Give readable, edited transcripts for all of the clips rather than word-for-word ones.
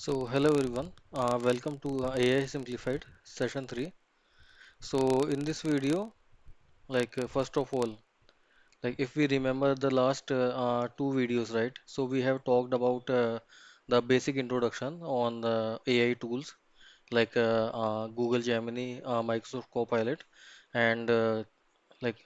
Hello everyone, welcome to AI Simplified Session 3. So, in this video, first of all, if we remember the last two videos, right? So, we have talked about the basic introduction on the AI tools Google Gemini, Microsoft Copilot, and like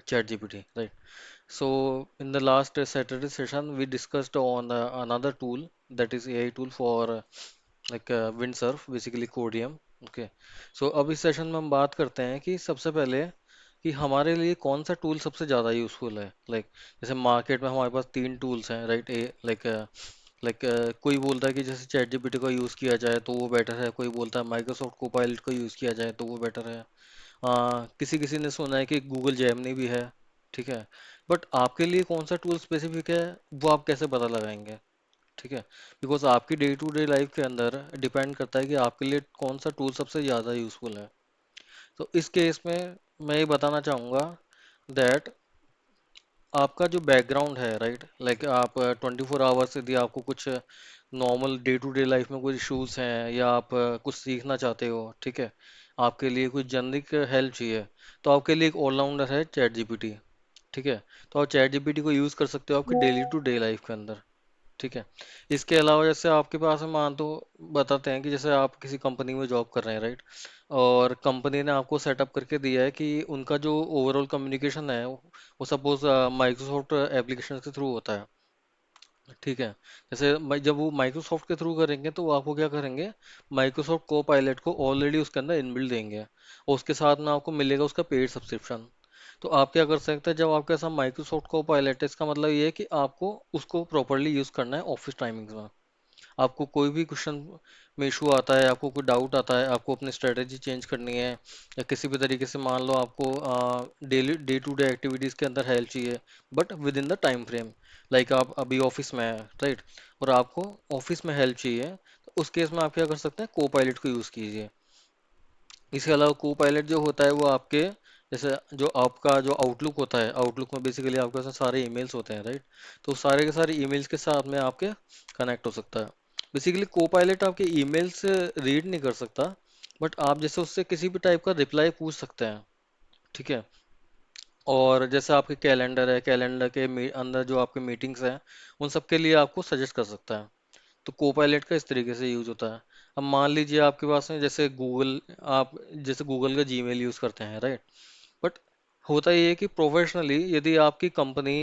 ChatGPT, right? So, in the last Saturday session, we discussed on another tool that is AI tool for Windsurf basically Codeium okay so अब इस session में हम बात करते हैं कि सबसे पहले कि हमारे लिए कौन सा टूल सबसे ज़्यादा यूज़फुल है जैसे मार्केट में हमारे पास तीन टूल्स हैं राइट ए कोई बोलता है कि जैसे चैट जीपीटी का यूज़ किया जाए तो वो बेटर है, कोई बोलता है माइक्रोसॉफ्ट कोपायलट का यूज़ किया जाए तो वो बेटर है। किसी किसी ने सुना है कि गूगल जेमिनी भी है। ठीक है, बट आपके लिए कौन सा टूल स्पेसिफिक है वो आप कैसे पता लगाएंगे? ठीक है, बिकॉज आपकी डे टू डे लाइफ के अंदर डिपेंड करता है कि आपके लिए कौन सा टूल सबसे ज़्यादा यूजफुल है। तो इस केस में मैं ये बताना चाहूँगा दैट आपका जो बैकग्राउंड है राइट आप 24 आवर्स यदि आपको कुछ normal day to day life में कुछ इश्यूज हैं या आप कुछ सीखना चाहते हो, ठीक है, आपके लिए कुछ जनरिक हेल्प चाहिए, तो आपके लिए एक ऑलराउंडर है चैट जीपीटी। ठीक है, तो आप चैट जीपीटी को यूज़ कर सकते हो आपकी डेली टू डे लाइफ के अंदर। ठीक है, इसके अलावा जैसे आपके पास में मान तो बताते हैं कि जैसे आप किसी कंपनी में जॉब कर रहे हैं राइट, और कंपनी ने आपको सेटअप करके दिया है कि उनका जो ओवरऑल कम्युनिकेशन है वो सपोज माइक्रोसॉफ्ट एप्लीकेशन के थ्रू होता है। ठीक है, जैसे जब वो माइक्रोसॉफ्ट के थ्रू करेंगे तो वो आपको क्या करेंगे, माइक्रोसॉफ्ट को पायलट को ऑलरेडी उसके अंदर इनबिल्ड देंगे और उसके साथ में आपको मिलेगा उसका पेड सब्सक्रिप्शन। तो आप क्या कर सकते हैं, जब आपके साथ माइक्रोसॉफ्ट को पायलट है इसका मतलब ये है कि आपको उसको प्रॉपरली यूज करना है ऑफिस टाइमिंग्स में। आपको कोई भी क्वेश्चन में इशू आता है, आपको कोई डाउट आता है, आपको अपनी स्ट्रेटेजी चेंज करनी है या किसी भी तरीके से मान लो आपको daily day to day activities के अंदर हेल्प चाहिए but within the time frame, आप अभी ऑफिस में हैं राइट, और आपको ऑफिस में हेल्प चाहिए, तो उस केस में आप क्या कर सकते हैं, को पायलट को यूज़ कीजिए। इसके अलावा को पायलट जो होता है वो आपके जैसे जो आपका जो आउटलुक होता है, आउटलुक में बेसिकली आपके पास सारे ईमेल्स होते हैं राइट, तो सारे के सारे ईमेल्स के साथ में आपके कनेक्ट हो सकता है। बेसिकली को पायलट आपके ईमेल्स रीड नहीं कर सकता, बट आप जैसे उससे किसी भी टाइप का रिप्लाई पूछ सकते हैं। ठीक है, और जैसे आपके कैलेंडर है, कैलेंडर के अंदर जो आपके मीटिंग्स हैं उन सब के लिए आपको सजेस्ट कर सकता है। तो कोपायलट का इस तरीके से यूज होता है। अब मान लीजिए आपके पास में जैसे गूगल, आप जैसे गूगल का जीमेल यूज करते हैं राइट, बट होता ये है कि प्रोफेशनली यदि आपकी कंपनी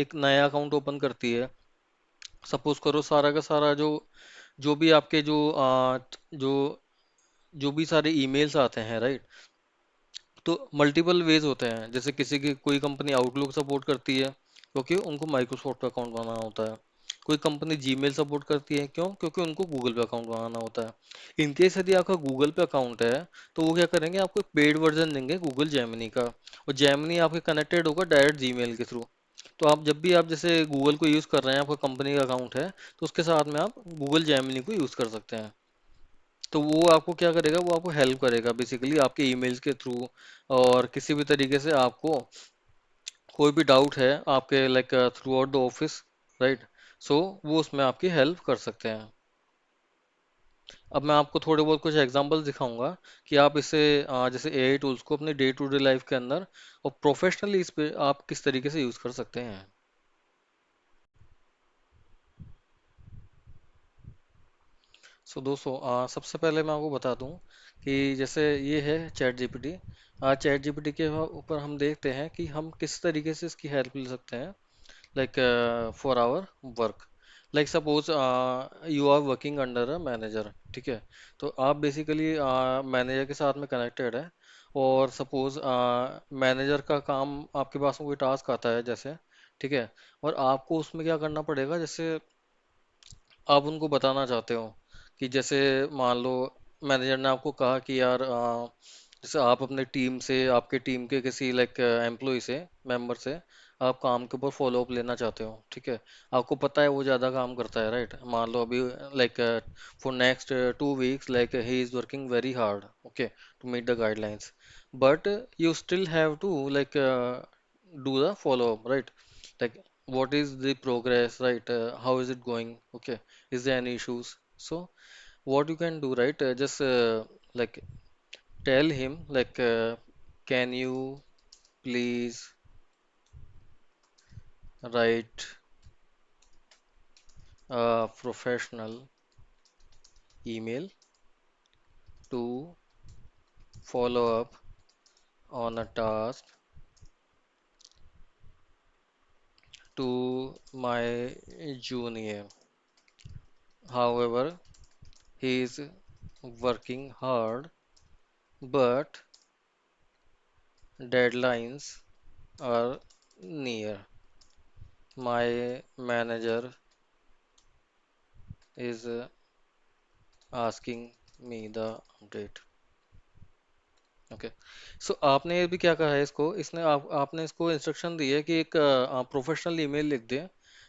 एक नया अकाउंट ओपन करती है, सपोज करो सारा का सारा जो जो भी आपके जो जो भी सारे ईमेल्स आते हैं राइट, तो मल्टीपल वेज होते हैं, जैसे किसी की कोई कंपनी आउटलुक सपोर्ट करती है क्योंकि उनको माइक्रोसॉफ्ट पे अकाउंट बनाना होता है, कोई कंपनी जीमेल सपोर्ट करती है क्यों, क्योंकि उनको गूगल पे अकाउंट बनाना होता है। इन केस यदि आपका गूगल पे अकाउंट है तो वो क्या करेंगे, आपको पेड वर्जन देंगे गूगल जेमिनी का, और जेमिनी आपके कनेक्टेड होगा डायरेक्ट जीमेल के थ्रू। तो आप जब भी आप जैसे गूगल को यूज़ कर रहे हैं, आपका कंपनी का अकाउंट है, तो उसके साथ में आप गूगल जेमिनी को यूज़ कर सकते हैं। तो वो आपको क्या करेगा, वो आपको हेल्प करेगा बेसिकली आपके ईमेल्स के थ्रू, और किसी भी तरीके से आपको कोई भी डाउट है आपके throughout the office right, so वो उसमें आपकी हेल्प कर सकते हैं। अब मैं आपको थोड़े बहुत कुछ एग्जांपल्स दिखाऊंगा कि आप इसे जैसे एआई टूल्स को अपनी डे टू डे लाइफ के अंदर और प्रोफेशनली इस पे आप किस तरीके से यूज कर सकते हैं। सो दोस्तों, सबसे पहले मैं आपको बता दूं कि जैसे ये है चैट जीपीटी। चैट जीपीटी के ऊपर हम देखते हैं कि हम किस तरीके से इसकी हेल्प ले सकते हैं for our work. Suppose you are working under a manager, ठीक है, तो आप बेसिकली मैनेजर के साथ में कनेक्टेड है, और सपोज मैनेजर का काम आपके पास में कोई टास्क आता है जैसे, ठीक है, और आपको उसमें क्या करना पड़ेगा, जैसे आप उनको बताना चाहते हो कि जैसे मान लो मैनेजर ने आपको कहा कि यार जैसे आप अपने टीम से, आपके टीम के किसी एम्प्लॉय से, मेंबर से आप काम के ऊपर फॉलो अप लेना चाहते हो, ठीक है, आपको पता है वो ज़्यादा काम करता है राइट, मान लो अभी like for next 2 weeks he is working very hard, okay, to meet the guidelines, but you still have to do the follow up right, like what is the progress right, how is it going, okay, is there any issues, So what you can do, right? Just like tell him like, can you please write a professional email to follow up on a task to my junior. However, he is working hard, but deadlines are near. My manager is asking me the update. Okay, so आपने ये भी क्या कहा है इसको, इसने आपने इसको इंस्ट्रक्शन दी है कि एक प्रोफेशनल ईमेल लिख दें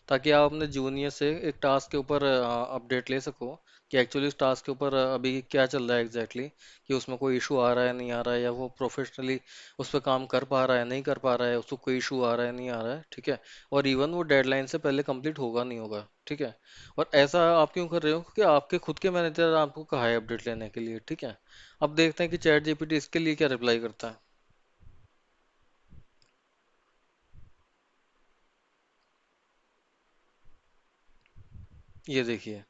ताकि आप अपने जूनियर से एक टास्क के ऊपर अपडेट ले सको कि एक्चुअली उस टास्क के ऊपर अभी क्या चल रहा है एग्जैक्टली exactly, कि उसमें कोई इशू आ रहा है नहीं आ रहा है, या वो प्रोफेशनली उस पर काम कर पा रहा है नहीं कर पा रहा है, उसको कोई इशू आ रहा है नहीं आ रहा है, ठीक है। और इवन वो डेडलाइन से पहले कंप्लीट होगा नहीं होगा, ठीक है। और ऐसा आप क्यों कर रहे हो, क्योंकि आपके खुद के मैनेजर आपको कहा है अपडेट लेने के लिए, ठीक है। अब देखते हैं कि चैट जीपीटी इसके लिए क्या रिप्लाई करता है। ये देखिए,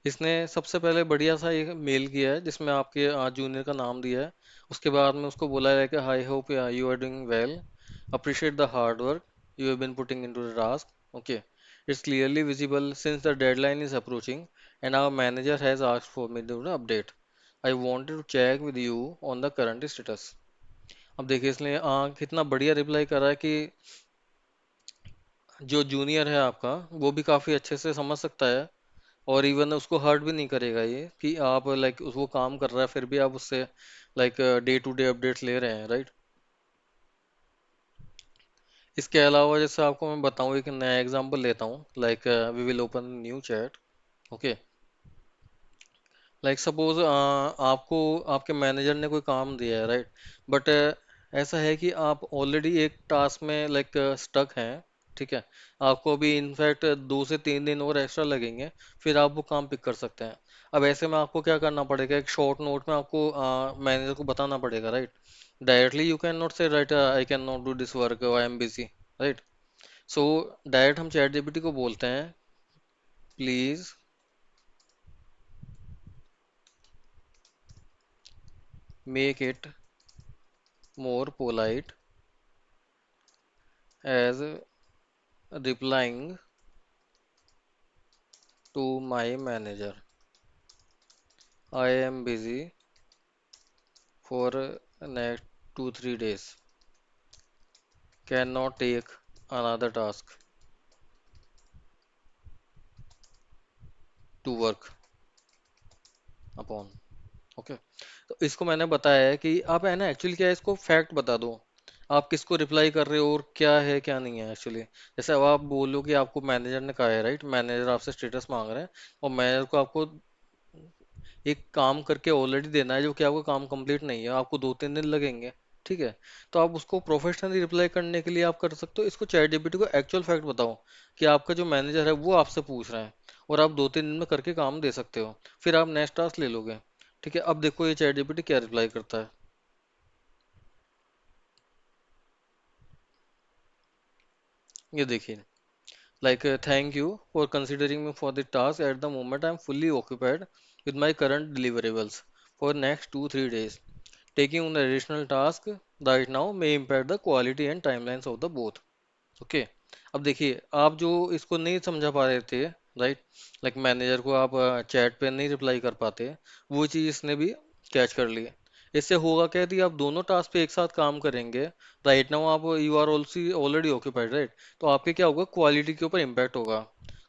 इसने सबसे पहले बढ़िया सा एक मेल किया है जिसमें आपके जूनियर का नाम दिया है। उसके बाद में उसको बोला है कि I hope you are doing well, appreciate the hard work you have been putting into the task, okay. It's clearly visible since the deadline is approaching and our manager has asked for me to update. I wanted to check with you on the current status. अब देखिए इसने कितना बढ़िया reply करा है कि जो junior है आपका वो भी काफी अच्छे से समझ सकता है, और इवन उसको हर्ट भी नहीं करेगा ये कि आप लाइक वो काम कर रहा है फिर भी आप उससे like day to day updates ले रहे हैं, राइट। इसके अलावा जैसे आपको मैं बताऊं, एक नया एग्जांपल लेता हूँ, like we will open new chat, okay. Like suppose आपको आपके मैनेजर ने कोई काम दिया है, राइट। बट ऐसा है कि आप ऑलरेडी एक टास्क में लाइक स्टक हैं, ठीक है। आपको अभी इनफैक्ट 2 से 3 दिन और एक्स्ट्रा लगेंगे, फिर आप वो काम पिक कर सकते हैं। अब ऐसे में आपको क्या करना पड़ेगा, एक शॉर्ट नोट में आपको मैनेजर को बताना पड़ेगा, right. Directly you can not say right I can not do this work, I am busy, right. So direct हम चैट जीपीटी को बोलते हैं, please make it more polite as replying to my manager. I am busy for next 2 3 days. Cannot take another task to work upon. Okay, तो इसको मैंने बताया है कि आप है ना एक्चुअली क्या है, इसको फैक्ट बता दो, आप किसको रिप्लाई कर रहे हो और क्या है क्या नहीं है एक्चुअली। जैसे अब आप बोलो कि आपको मैनेजर ने कहा है, राइट, मैनेजर आपसे स्टेटस मांग रहे हैं, और मैनेजर को आपको एक काम करके ऑलरेडी देना है जो कि आपका काम कंप्लीट नहीं है, आपको 2 3 दिन लगेंगे, ठीक है। तो आप उसको प्रोफेशनली रिप्लाई करने के लिए आप कर सकते हो, इसको चैट जीपीटी को एक्चुअल फैक्ट बताओ कि आपका जो मैनेजर है वो आपसे पूछ रहा है, और आप 2 3 दिन में करके काम दे सकते हो, फिर आप नेक्स्ट टास्क ले लोगे, ठीक है। अब देखो ये चैट जीपीटी क्या रिप्लाई करता है। ये देखिए, like thank you for considering me for the task. At the moment I am fully occupied with my current deliverables for next 2 3 days. Taking on the additional task right now may impact the quality and timelines of the both. Okay, अब देखिए आप जो इसको नहीं समझा पा रहे थे, राइट, लाइक मैनेजर को आप चैट पे नहीं रिप्लाई कर पाते, वो चीज़ इसने भी कैच कर ली। इससे होगा क्या, यदि आप दोनों टास्क पे एक साथ काम करेंगे, राइट नाउ आप you are also already occupied, right, तो आपके क्या होगा, क्वालिटी के ऊपर इम्पैक्ट होगा।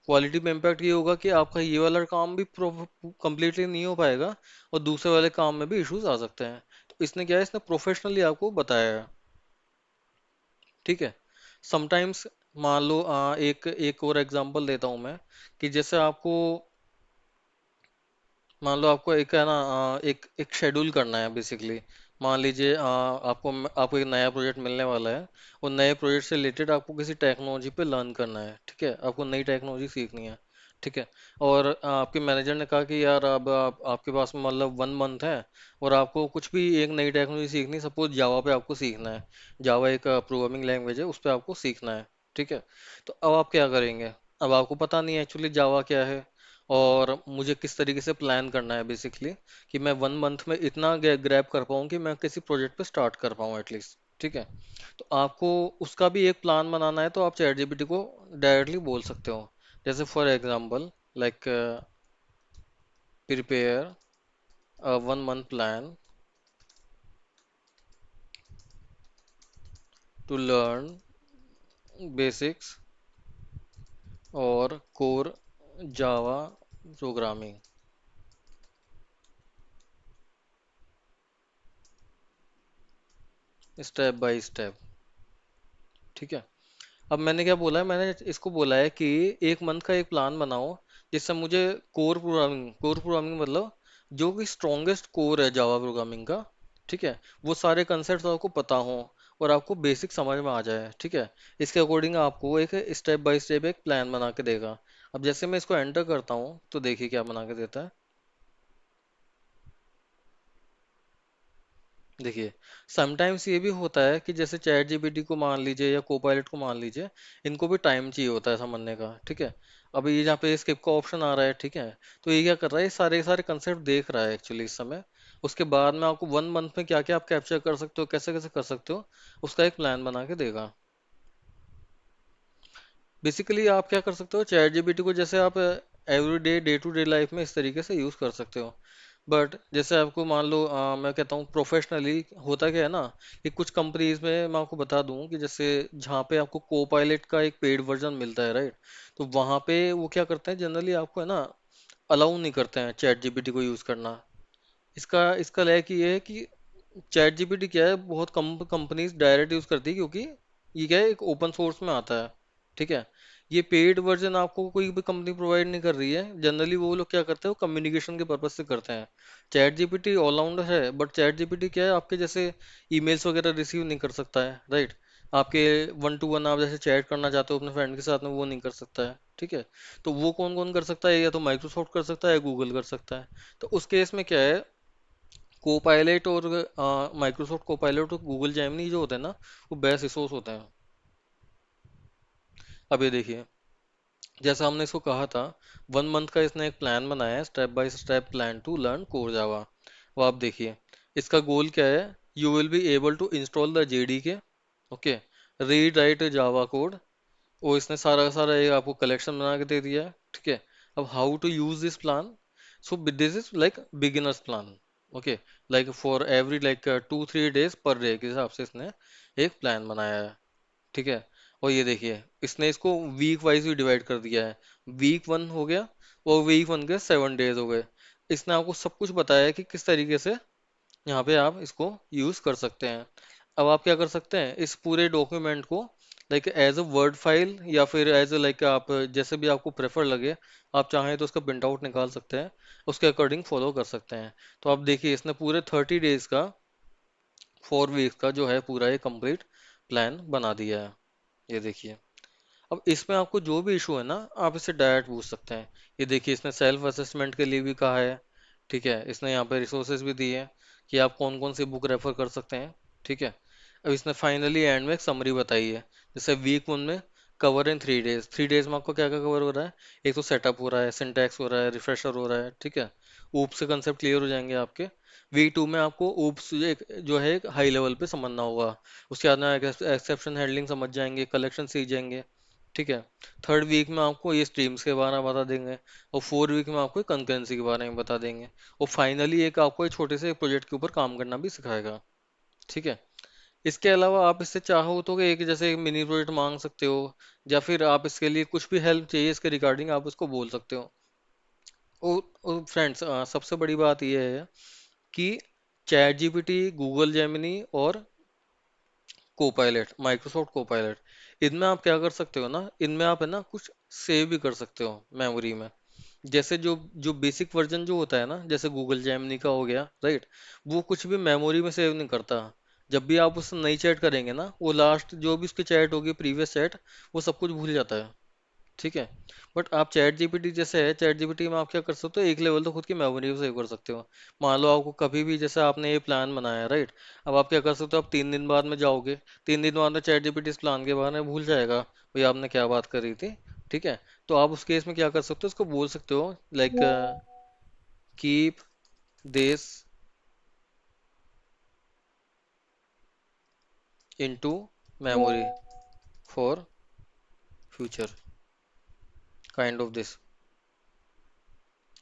क्वालिटी पे इम्पैक्ट ये होगा कि आपका ये वाला काम भी कंप्लीटली नहीं हो पाएगा, और दूसरे वाले काम में भी इश्यूज आ सकते हैं। तो इसने क्या है, इसने प्रोफेशनली आपको बताया है, ठीक है। समटाइम्स मान लो एक एक और एग्जांपल देता हूं मैं, कि जैसे आपको मान लो आपको एक है ना एक एक शेड्यूल करना है बेसिकली। मान लीजिए आपको एक नया प्रोजेक्ट मिलने वाला है, और नए प्रोजेक्ट से रिलेटेड आपको किसी टेक्नोलॉजी पे लर्न करना है, ठीक है, आपको नई टेक्नोलॉजी सीखनी है, ठीक है। और आपके मैनेजर ने कहा कि यार अब आपके पास में मतलब 1 मंथ है और आपको कुछ भी एक नई टेक्नोलॉजी सीखनी, सपोज जावा पे आपको सीखना है। जावा एक प्रोग्रामिंग लैंग्वेज है, उस पे आपको सीखना है। ठीक है। तो अब आप क्या करेंगे? अब आपको पता नहीं है एक्चुअली जावा क्या है, और मुझे किस तरीके से प्लान करना है बेसिकली, कि मैं 1 मंथ में इतना ग्रैब कर पाऊँ कि मैं किसी प्रोजेक्ट पे स्टार्ट कर पाऊँ एटलीस्ट। ठीक है। तो आपको उसका भी एक प्लान बनाना है, तो आप चैट जीपीटी को डायरेक्टली बोल सकते हो। जैसे for example, like prepare a 1 month plan to learn basics or core Java programming step by step। ठीक है। अब मैंने क्या बोला है, मैंने इसको बोला है कि 1 मंथ का एक प्लान बनाओ, जिससे मुझे कोर प्रोग्रामिंग मतलब जो कि स्ट्रॉन्गेस्ट कोर है जावा प्रोग्रामिंग का। ठीक है। वो सारे कंसेप्ट आपको पता हो और आपको बेसिक समझ में आ जाए। ठीक है। इसके अकॉर्डिंग आपको एक स्टेप बाय स्टेप एक प्लान बना के देगा। अब जैसे मैं इसको एंटर करता हूँ तो देखिए क्या बना के देता है। देखिए, समटाइम्स ये भी होता है कि जैसे चैट जीपीटी को मान लीजिए या कोपायलट को मान लीजिए, इनको भी टाइम चाहिए होता है समझने का। ठीक है। अब ये जहाँ पे स्किप का ऑप्शन आ रहा है, ठीक है, तो ये क्या कर रहा है, ये सारे सारे कंसेप्ट देख रहा है एक्चुअली इस समय। उसके बाद में आपको 1 मंथ में क्या क्या आप कैप्चर कर सकते हो, कैसे कैसे कर सकते हो, उसका एक प्लान बना के देगा। बेसिकली आप क्या कर सकते हो, चैट जीपीटी को जैसे आप every day to day life में इस तरीके से यूज कर सकते हो। बट जैसे आपको मान लो मैं कहता हूँ प्रोफेशनली होता क्या है ना, कि कुछ कंपनीज में मैं आपको बता दूं कि जैसे जहाँ पे आपको को पायलट का एक पेड वर्जन मिलता है, राइट, तो वहाँ पे वो क्या करते हैं जनरली आपको है ना, अलाउ नहीं करते हैं चैट जीपीटी को यूज करना। इसका इसका लैक ये है कि चैट जीपीटी क्या है, बहुत कम कंपनीज डायरेक्ट यूज करती है, क्योंकि ये क्या है, एक ओपन सोर्स में आता है। ठीक है। ये पेड वर्जन आपको कोई भी कंपनी प्रोवाइड नहीं कर रही है। जनरली वो लोग क्या करते हैं, वो कम्युनिकेशन के पर्पज से करते हैं। चैट जीपीटी ऑलराउंडर है, बट चैट जीपीटी क्या है, आपके जैसे ईमेल्स वगैरह रिसीव नहीं कर सकता है, राइट। आपके वन टू वन आप जैसे चैट करना चाहते हो अपने फ्रेंड के साथ में, वो नहीं कर सकता है। ठीक है। तो वो कौन कौन कर सकता है, या तो माइक्रोसॉफ्ट कर सकता है या गूगल कर सकता है। तो उस केस में क्या है, कोपायलट और माइक्रोसॉफ्ट कोपायलट और गूगल जेमिनी जो होते हैं ना, वो बेस्ट रिसोर्स होते हैं। अब ये देखिए, जैसा हमने इसको कहा था, 1 मंथ का इसने एक प्लान बनाया है, step by step plan to learn core Java. वो आप देखिए, इसका गोल क्या है, you will be able to install the JDK, okay, read write Java code. वो इसने सारा सारा ये आपको कलेक्शन बना के दे दिया है। ठीक है। अब how to use this plan, so this is like beginners plan, okay, like for every like 2-3 days पर डे के हिसाब से इसने एक प्लान बनाया है। ठीक है। और ये देखिए, इसने इसको वीक वाइज भी डिवाइड कर दिया है। वीक 1 हो गया, और वीक 1 के 7 डेज हो गए। इसने आपको सब कुछ बताया है कि किस तरीके से यहाँ पे आप इसको यूज कर सकते हैं। अब आप क्या कर सकते हैं, इस पूरे डॉक्यूमेंट को like as a word file, या फिर एज अ लाइक आप जैसे भी आपको प्रेफर लगे, आप चाहें तो उसका प्रिंट आउट निकाल सकते हैं, उसके अकॉर्डिंग फॉलो कर सकते हैं। तो आप देखिए, इसने पूरे 30 डेज का, 4 वीक्स का जो है पूरा ये कंप्लीट प्लान बना दिया है। ये देखिए। अब इसमें आपको जो भी इशू है ना, आप इससे डायरेक्ट पूछ सकते हैं। ये देखिए, इसने सेल्फ असेसमेंट के लिए भी कहा है। ठीक है। इसने यहाँ पे रिसोर्सेज भी दिए हैं कि आप कौन कौन सी बुक रेफर कर सकते हैं। ठीक है। अब इसने फाइनली एंड में एक समरी बताई है। जैसे वीक 1 में कवर इन 3 डेज, 3 डेज में आपको क्या क्या कवर हो रहा है, एक तो सेटअप हो रहा है, सिंटैक्स हो रहा है, रिफ्रेशर हो रहा है। ठीक है। ऊप्स से कंसेप्ट क्लियर हो जाएंगे आपके। वीक 2 में आपको ऊप्स जो है एक हाई लेवल पे समझना होगा। उसके बाद में एक्सेप्शन हैंडलिंग समझ जाएंगे, कलेक्शन सीख जाएंगे। ठीक है। थर्ड वीक में आपको ये स्ट्रीम्स के बारे में बता देंगे, और 4 वीक में आपको कंकरेंसी के बारे में बता देंगे, और फाइनली एक आपको एक छोटे से प्रोजेक्ट के ऊपर काम करना भी सिखाएगा। ठीक है। इसके अलावा आप इससे चाहो तो कि एक जैसे एक मिनी प्रोजेक्ट मांग सकते हो, या फिर आप इसके लिए कुछ भी हेल्प चाहिए इसके रिगार्डिंग, आप उसको बोल सकते हो। और फ्रेंड्स, सबसे बड़ी बात यह है कि चैट जीपीटी, गूगल जेमिनी और कोपायलट, माइक्रोसॉफ्ट कोपायलट, इनमें आप क्या कर सकते हो ना, इनमें आप है ना कुछ सेव भी कर सकते हो मेमोरी में। जैसे जो जो बेसिक वर्जन जो होता है ना, जैसे गूगल जेमिनी का हो गया, राइट, वो कुछ भी मेमोरी में सेव नहीं करता। जब भी आप उससे नई चैट करेंगे ना, वो लास्ट जो भी उसकी चैट होगी, प्रीवियस चैट, वो सब कुछ भूल जाता है। ठीक है। बट आप चैट जीपीटी जैसे है, चैट जीपीटी में आप क्या कर सकते हो, एक लेवल तो खुद की मेमोरी सेव कर सकते हो। मान लो आपको कभी भी, जैसे आपने ये प्लान बनाया राइट, अब आप क्या कर सकते हो, आप 3 दिन बाद में जाओगे, 3 दिन बाद में चैट जीपीटी इस प्लान के बारे में भूल जाएगा भाई आपने क्या बात करी थी। ठीक है। तो आप उस केस में क्या कर सकते हो, उसको बोल सकते हो like keep this into memory for future, kind of this.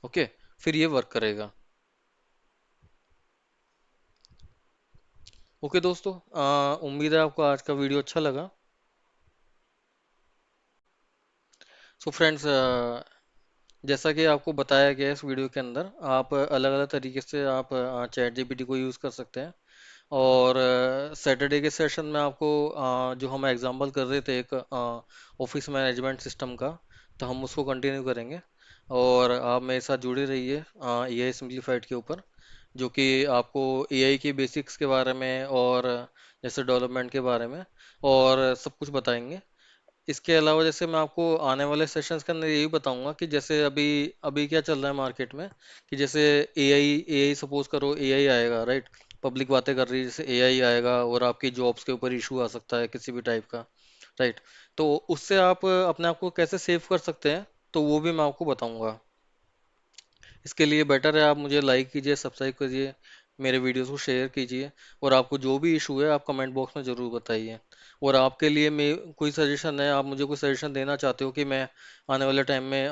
Okay, फिर ये वर्क करेगा। ओके दोस्तों, उम्मीद है आपको आज का वीडियो अच्छा लगा। सो फ्रेंड्स, जैसा कि आपको बताया गया है इस वीडियो के अंदर, आप अलग अलग तरीके से आप चैट जीपीटी को यूज़ कर सकते हैं। और सैटरडे के सेशन में आपको जो हम एग्जांपल कर रहे थे एक ऑफिस मैनेजमेंट सिस्टम का, तो हम उसको कंटिन्यू करेंगे। और आप मेरे साथ जुड़े रहिए एआई सिंप्लीफाइड के ऊपर, जो कि आपको एआई के बेसिक्स के बारे में और जैसे डेवलपमेंट के बारे में और सब कुछ बताएंगे। इसके अलावा जैसे मैं आपको आने वाले सेशंस के अंदर यही बताऊंगा कि जैसे अभी अभी क्या चल रहा है मार्केट में, कि जैसे एआई सपोज करो एआई आएगा राइट, पब्लिक बातें कर रही है जैसे एआई आएगा और आपकी जॉब्स के ऊपर इशू आ सकता है किसी भी टाइप का, राइट। तो उससे आप अपने आप को कैसे सेव कर सकते हैं, तो वो भी मैं आपको बताऊंगा। इसके लिए बेटर है आप मुझे लाइक कीजिए, सब्सक्राइब कीजिए, मेरे वीडियोस को शेयर कीजिए। और आपको जो भी इशू है आप कमेंट बॉक्स में ज़रूर बताइए। और आपके लिए मैं कोई सजेशन है, आप मुझे कोई सजेशन देना चाहते हो कि मैं आने वाले टाइम में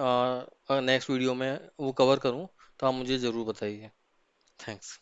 नेक्स्ट वीडियो में वो कवर करूं, तो आप मुझे ज़रूर बताइए। थैंक्स।